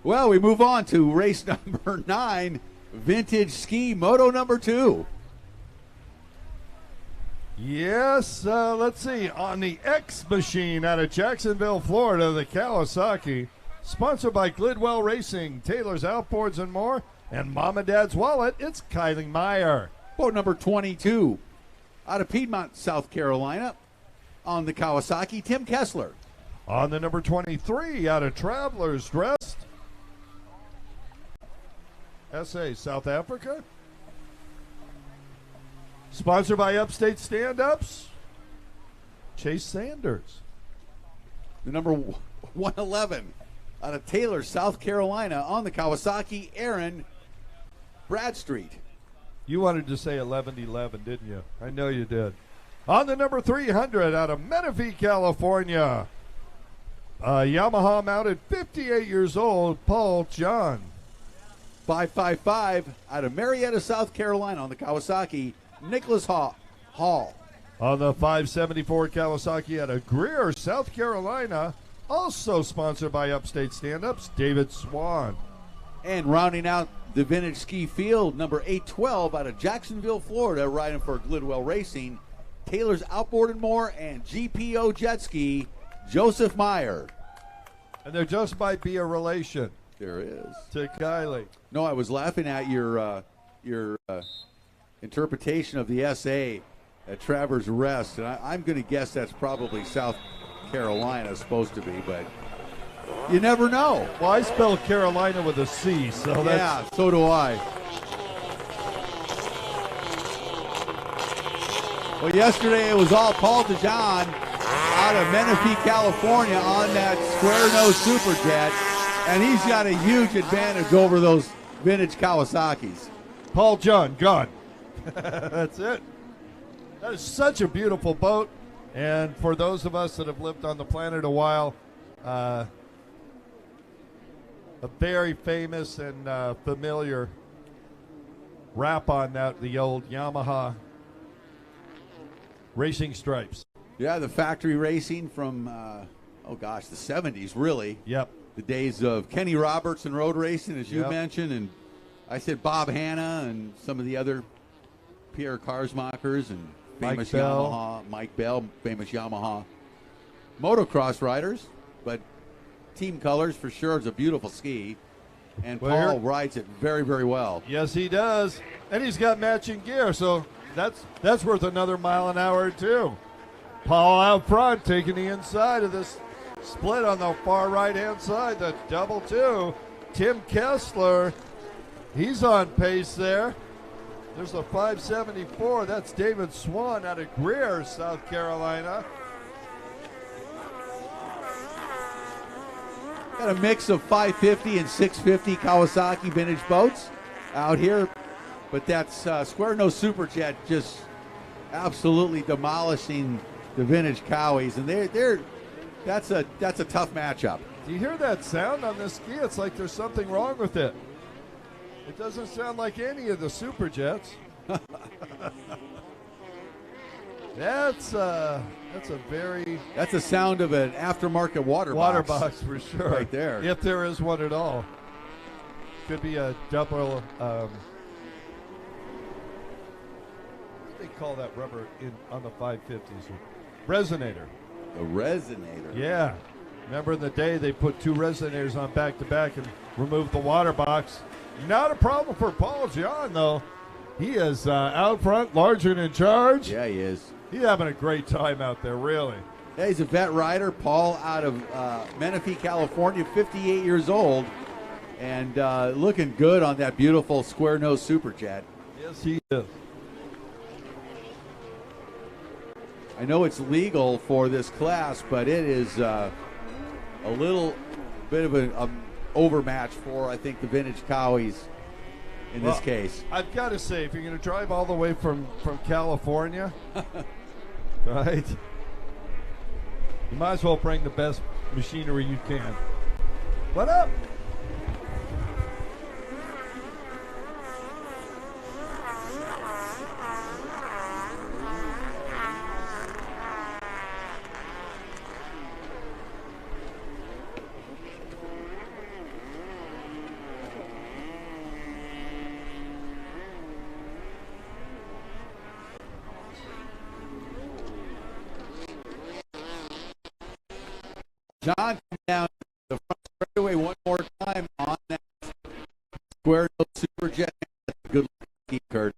Well, we move on to race number 9, Vintage Ski Moto number 2. Yes, let's see. On the X machine out of Jacksonville, Florida, the Kawasaki, sponsored by Glidwell Racing, Taylor's Outboards and more, and Mom and Dad's Wallet, it's Kylie Meyer. Boat number 22 out of Piedmont, South Carolina, on the Kawasaki, Tim Kessler. On the number 23 out of Travelers Rest, SA, South Africa. Sponsored by Upstate Stand-Ups, Chase Sanders. The number 111 out of Taylor, South Carolina, on the Kawasaki, Aaron Bradstreet. You wanted to say 1111, didn't you? I know you did. On the number 300 out of Menifee, California, Yamaha mounted 58 years old, Paul John. 555 out of Marietta, South Carolina, on the Kawasaki, Nicholas Hall. On the 574 Kawasaki out of Greer, South Carolina, also sponsored by Upstate Stand-Ups, David Swan. And rounding out the vintage ski field, number 812 out of Jacksonville, Florida, riding for Glidwell Racing, Taylor's Outboard and More, and GPO Jet Ski, Joseph Meyer. And there just might be a relation. There is. To Kylie. No, I was laughing at your interpretation of the SA at Travelers Rest, and I'm going to guess that's probably South Carolina, supposed to be, but you never know. Well, I spell Carolina with a C, so that's... Yeah, so do I. Well, yesterday it was all Paul DeJohn out of Menifee, California on that square nose Superjet, and he's got a huge advantage over those vintage Kawasaki's. Paul John, gone. That's it. That is such a beautiful boat, and for those of us that have lived on the planet a while, a very famous and familiar wrap on that, the old Yamaha racing stripes. Yeah, the factory racing from, the 70s, really. Yep. The days of Kenny Roberts and road racing, as you mentioned, and I said Bob Hanna and some of the other Pierre Karsmakers and famous Yamaha, Mike Bell, famous Yamaha motocross riders, but team colors for sure. It's a beautiful ski, and Paul rides it very, very well. Yes, he does, and he's got matching gear, so that's worth another mile an hour too. Paul out front taking the inside of this split on the far right-hand side, the double two. Tim Kessler, he's on pace there. There's a 574. That's David Swan out of Greer, South Carolina. Got a mix of 550 and 650 Kawasaki vintage boats out here, but that's square nose Superjet just absolutely demolishing the vintage Cowies, and that's a tough matchup. Do you hear that sound on this ski? It's like there's something wrong with it. It doesn't sound like any of the Superjets. That's the sound of an aftermarket water box for sure. Right there. If there is one at all. Could be a double what do they call that rubber on the 550s? Resonator. A resonator. Yeah. Remember in the day they put two resonators on back to back and removed the water box. Not a problem for Paul John, though. He is out front, large and in charge. Yeah, he is. He's having a great time out there, really. Yeah, he's a vet rider. Paul out of Menifee, California, 58 years old, and looking good on that beautiful square nose Superjet. Yes, he is. I know it's legal for this class, but it is a little bit of an overmatch for, I think, the vintage Cowies in this case. I've got to say, if you're going to drive all the way from California, right, you might as well bring the best machinery you can. What up? John comes down the front straightaway one more time on that square nose super jet. That's a good looking Kurt.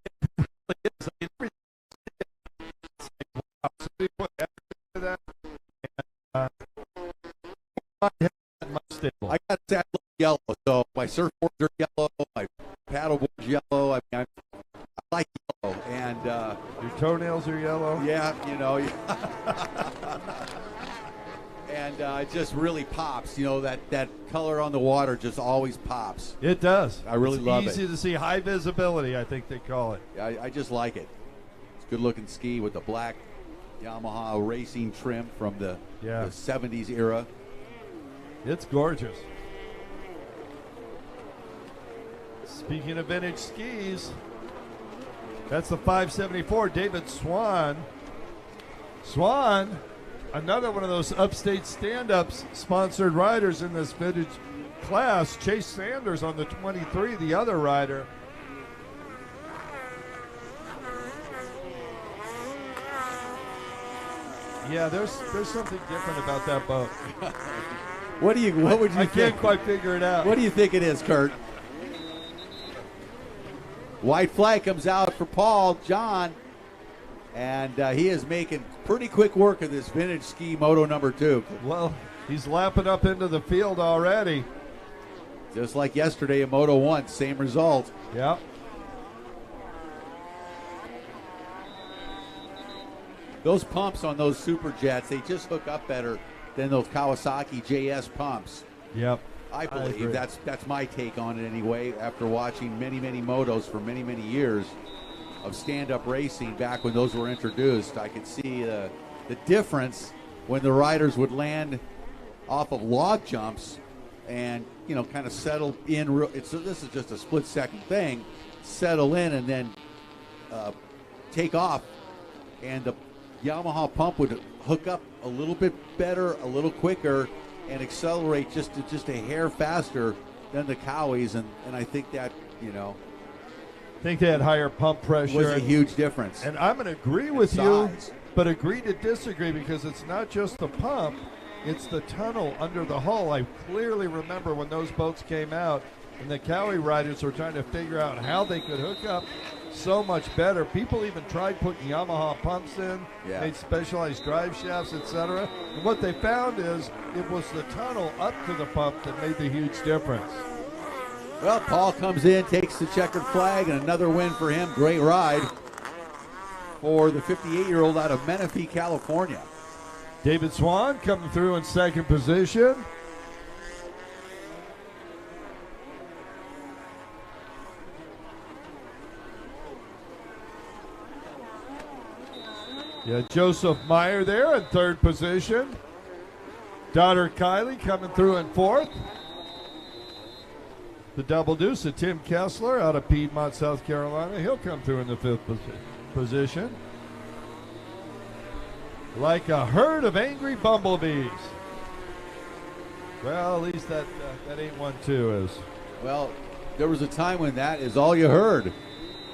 I got that yellow, so my surfboards are yellow, my paddleboard's yellow. I mean, I like yellow, and your toenails are yellow. Yeah, you know, and it just really pops. You know, that color on the water just always pops. It does. I really love it. It's easy to see, high visibility, I think they call it. I just like it. It's a good looking ski with the black Yamaha racing trim from the 70s era. It's gorgeous. Speaking of vintage skis, that's the 574 David Swan. Swan, another one of those upstate stand-ups sponsored riders in this vintage class. Chase Sanders on the 23, the other rider. Yeah, there's something different about that boat. What would you think? I can't quite figure it out. What do you think it is, Kurt? White flag comes out for Paul John, and he is making pretty quick work of this vintage ski Moto number 2. Well, he's lapping up into the field already. Just like yesterday in Moto 1, same result. Yeah. Those pumps on those super jets, they just hook up better than those Kawasaki JS pumps. Yep. I believe that's my take on it anyway, after watching many motos for many years of stand-up racing back when those were introduced. I could see the difference when the riders would land off of log jumps and, you know, kind of settle in. This is just a split-second thing. Settle in and then take off, and the Yamaha pump would hook up a little bit better, a little quicker, and accelerate just a hair faster than the Cowies, and I think that, you know, I think they had higher pump pressure. Was a huge difference. And I'm going to agree with you, but agree to disagree, because it's not just the pump, it's the tunnel under the hull. I clearly remember when those boats came out and the Cowie riders were trying to figure out how they could hook up so much better. People even tried putting Yamaha pumps in, made specialized drive shafts, etc. And what they found is it was the tunnel up to the pump that made the huge difference. Well, Paul comes in, takes the checkered flag, and another win for him. Great ride for the 58-year-old out of Menifee, California. David Swan coming through in second position. Yeah, Joseph Meyer there in third position. Daughter Kylie coming through in fourth. The double deuce of Tim Kessler out of Piedmont, South Carolina. He'll come through in the fifth position. Like a herd of angry bumblebees. Well, at least that ain't 1-2 is. Well, there was a time when that is all you heard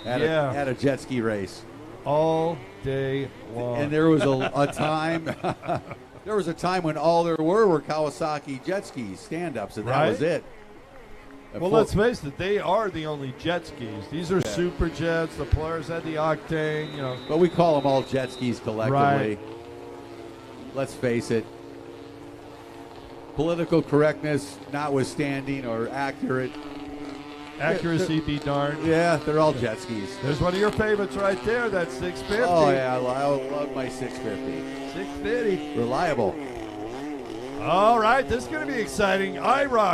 at a jet ski race. All day long. And there was a time there was a time when all there were Kawasaki jet skis, stand-ups, and that was it. Well, let's face it, they are the only jet skis. These are super jets. The Polaris had the Octane, you know. But we call them all jet skis collectively. Right. Let's face it. Political correctness notwithstanding, or accurate. Accuracy be darned. Yeah, they're all jet skis. There's one of your favorites right there, that 650. Oh, yeah, I love my 650. 650. Reliable. All right, this is going to be exciting. IROC